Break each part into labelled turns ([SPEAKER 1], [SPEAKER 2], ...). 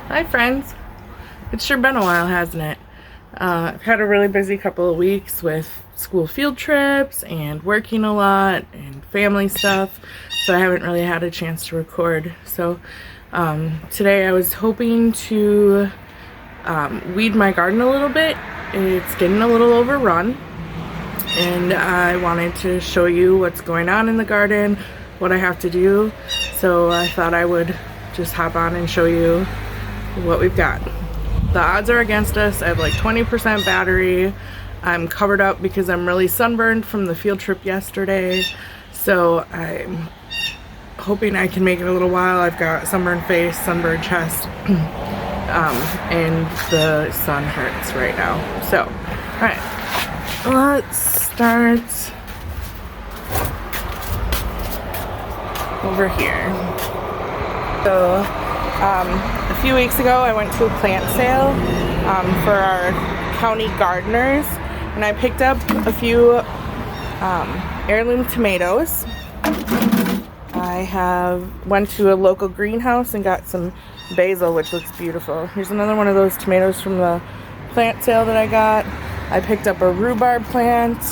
[SPEAKER 1] Hi friends. It's sure been a while, hasn't it? I've had a really busy couple of weeks with school field trips and working a lot and family stuff, so I haven't really had a chance to record. So today I was hoping to weed my garden a little bit. It's getting a little overrun, and I wanted to show you what's going on in the garden, what I have to do. So I thought I would just hop on and show you what we've got. The odds are against us. I have like 20% battery. I'm covered up because I'm really sunburned from the field trip yesterday, so I'm hoping I can make it a little while. I've got sunburned face, sunburned chest, and the sun hurts right now. So alright, let's start over here. So a few weeks ago I went to a plant sale for our county gardeners, and I picked up a few heirloom tomatoes. I went to a local greenhouse and got some basil, which looks beautiful. Here's another one of those tomatoes from the plant sale that I got. I picked up a rhubarb plant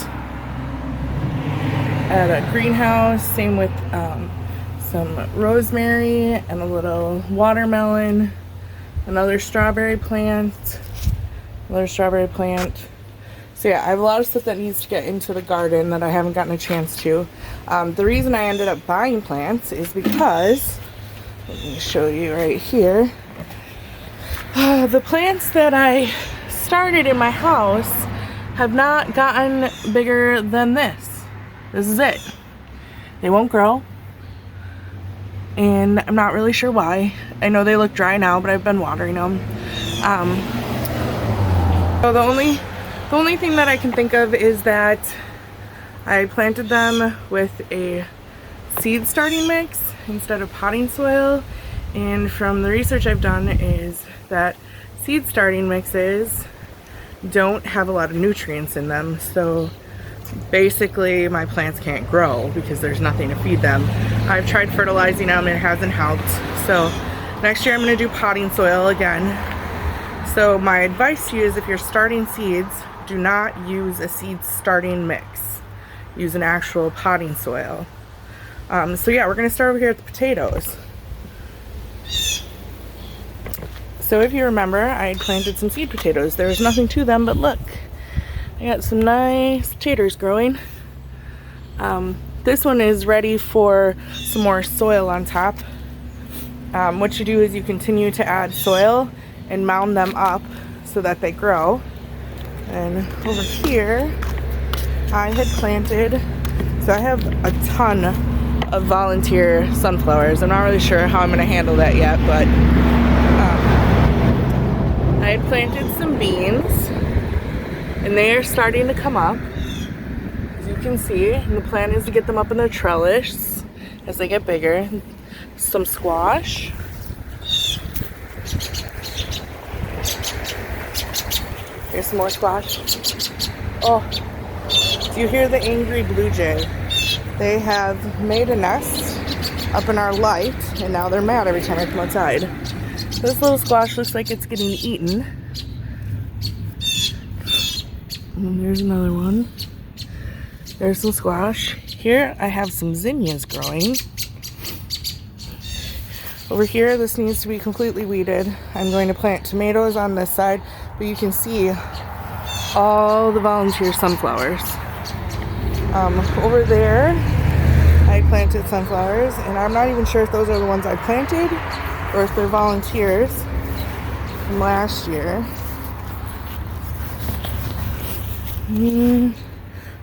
[SPEAKER 1] at a greenhouse, same with some rosemary and a little watermelon, another strawberry plant, So yeah, I have a lot of stuff that needs to get into the garden that I haven't gotten a chance to. The reason I ended up buying plants is because, let me show you right here, the plants that I started in my house have not gotten bigger than this. This is it. They won't grow, and I'm not really sure why. I know they look dry now, but I've been watering them. So the only thing that I can think of is that I planted them with a seed starting mix instead of potting soil, and from the research I've done is that seed starting mixes don't have a lot of nutrients in them, so basically my plants can't grow because there's nothing to feed them. I've tried fertilizing them and it hasn't helped, so next year I'm going to do potting soil again. So my advice to you is, if you're starting seeds, do not use a seed starting mix. Use an actual potting soil. So yeah, we're going to start over here with the potatoes. So if you remember, I had planted some seed potatoes. There was nothing to them, but look, I got some nice taters growing. This one is ready for some more soil on top. What you do is you continue to add soil and mound them up so that they grow. And over here, I had planted, so I have a ton of volunteer sunflowers. I'm not really sure how I'm going to handle that yet, but I had planted some beans, and they are starting to come up, as you can see, and the plan is to get them up in their trellis as they get bigger. Some squash. Here's some more squash. Oh, do you hear the angry blue jay? They have made a nest up in our light, and now they're mad every time I come outside. This little squash looks like it's getting eaten. And there's another one. There's some squash. Here I have some zinnias growing. Over here, this needs to be completely weeded. I'm going to plant tomatoes on this side, but you can see all the volunteer sunflowers. Over there, I planted sunflowers, and I'm not even sure if those are the ones I planted or if they're volunteers from last year.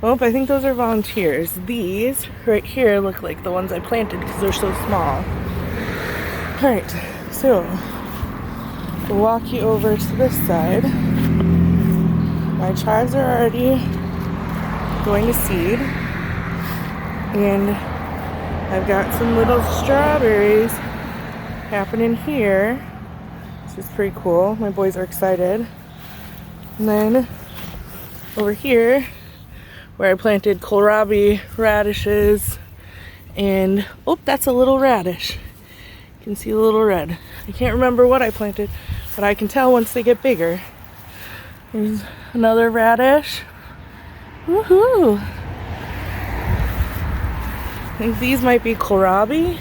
[SPEAKER 1] Oh, I think those are volunteers. These right here look like the ones I planted because they're so small. Alright, so we'll walk you over to this side. My chives are already going to seed, and I've got some little strawberries happening here, which is pretty cool. My boys are excited. And then over here, where I planted kohlrabi radishes, and oh, that's a little radish. You can see a little red. I can't remember what I planted, but I can tell once they get bigger. There's another radish. Woohoo! I think these might be kohlrabi.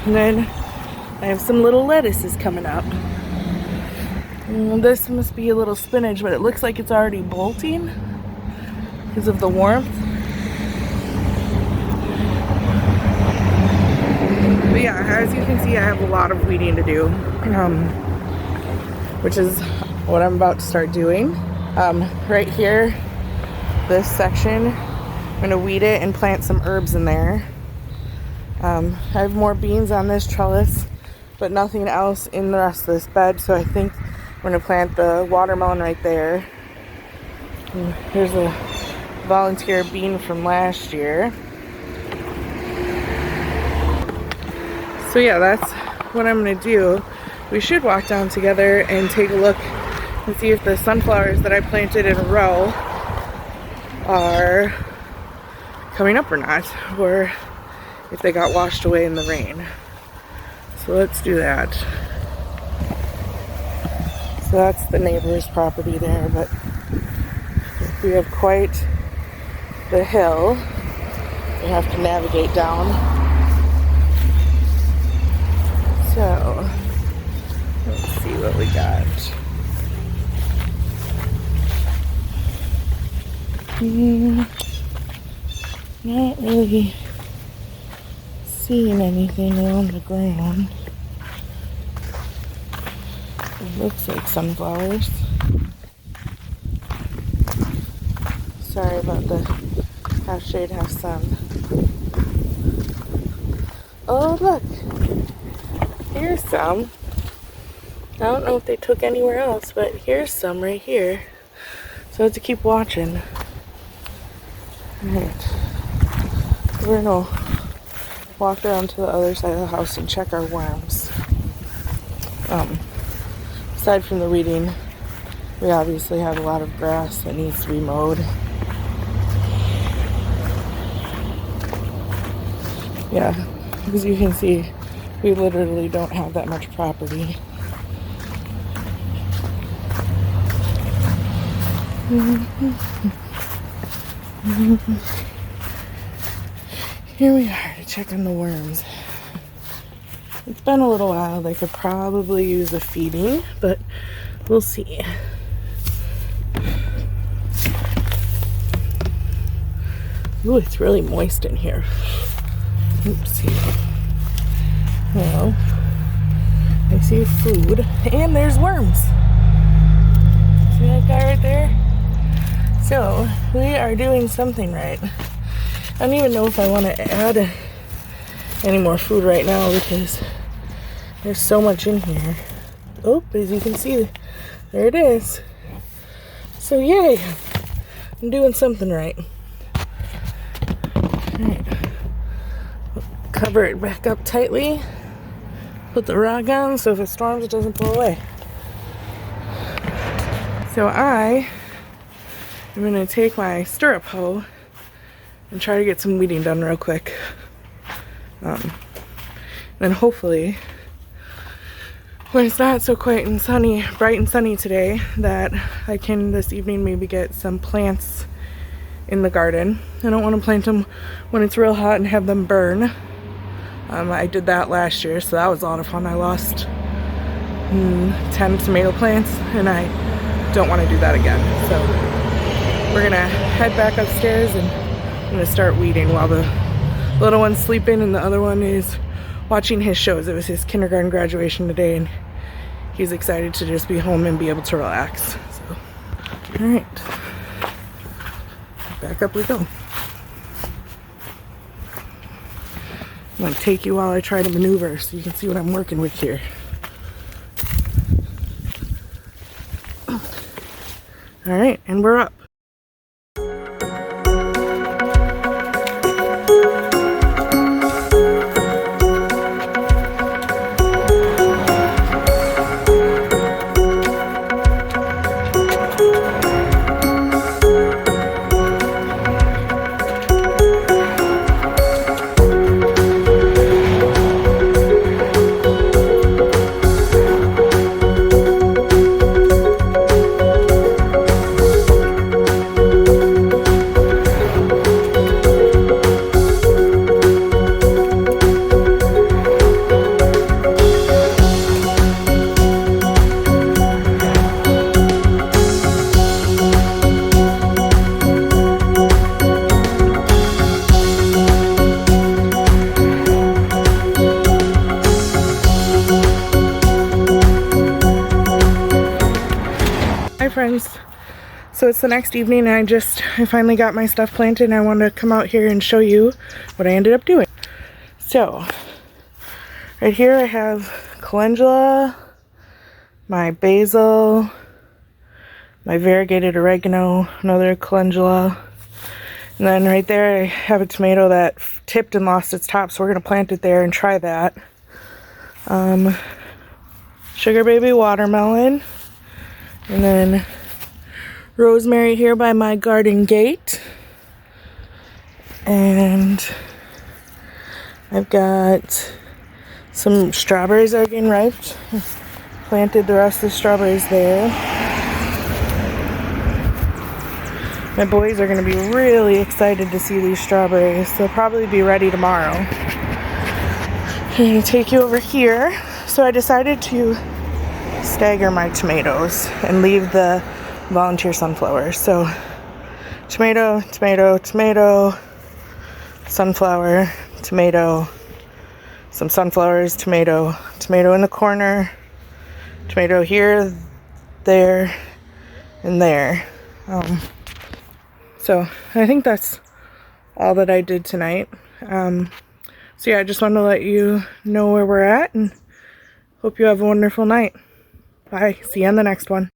[SPEAKER 1] And then I have some little lettuces coming up. And this must be a little spinach, but it looks like it's already bolting because of the warmth. But yeah, as you can see, I have a lot of weeding to do, which is what I'm about to start doing. Right here, this section, I'm gonna weed it and plant some herbs in there. I have more beans on this trellis, but nothing else in the rest of this bed, so I think I'm gonna plant the watermelon right there. And here's a volunteer bean from last year. So yeah, that's what I'm gonna do. We should walk down together and take a look and see if the sunflowers that I planted in a row are coming up or not, or if they got washed away in the rain. So let's do that. So that's the neighbor's property there, but we have quite the hill we have to navigate down. So let's see what we got. Not really seeing anything on the ground. It looks like sunflowers. Sorry about the half shade, half sun. Oh, look. Here's some. I don't know if they took anywhere else, but here's some right here. So I have to keep watching. Alright. We're gonna walk around to the other side of the house and check our worms. Aside from the weeding, we obviously have a lot of grass that needs to be mowed. Yeah, as you can see, we literally don't have that much property. Here we are to check on the worms. It's been a little while. They could probably use a feeding, but we'll see. Ooh, it's really moist in here. Oopsie. Well, I see food, and there's worms. See that guy right there? So, we are doing something right. I don't even know if I want to add any more food right now because there's so much in here. Oh, as you can see, there it is. So yay, I'm doing something right. Alright, cover it back up tightly. Put the rug on so if it storms it doesn't blow away. So I am going to take my stirrup hoe and try to get some weeding done real quick. Then hopefully, when it's not so bright and sunny today, that I can this evening maybe get some plants in the garden. I don't want to plant them when it's real hot and have them burn. I did that last year, so that was a lot of fun. I lost 10 tomato plants, and I don't want to do that again. So we're gonna head back upstairs and I'm gonna start weeding while the little one's sleeping and the other one is watching his shows. It was his kindergarten graduation today and he's excited to just be home and be able to relax. So, all right, back up we go. I'm gonna take you while I try to maneuver so you can see what I'm working with here. All right, and we're up. friends. So it's the next evening and I finally got my stuff planted and I wanted to come out here and show you what I ended up doing. So right here I have calendula, my basil, my variegated oregano, another calendula, and then right there I have a tomato that tipped and lost its top, so we're going to plant it there and try that. Sugar baby watermelon, and then rosemary here by my garden gate, and I've got some strawberries that are getting ripe. Planted the rest of the strawberries there. My boys are going to be really excited to see these strawberries. They'll probably be ready tomorrow. I'm going to take you over here. So I decided to stagger my tomatoes and leave the volunteer sunflowers. So tomato, tomato, tomato, sunflower, tomato, some sunflowers, tomato, tomato in the corner, tomato here, there, and there. So I think that's all that I did tonight. So yeah, I just wanted to let you know where we're at and hope you have a wonderful night. Bye. See you on the next one.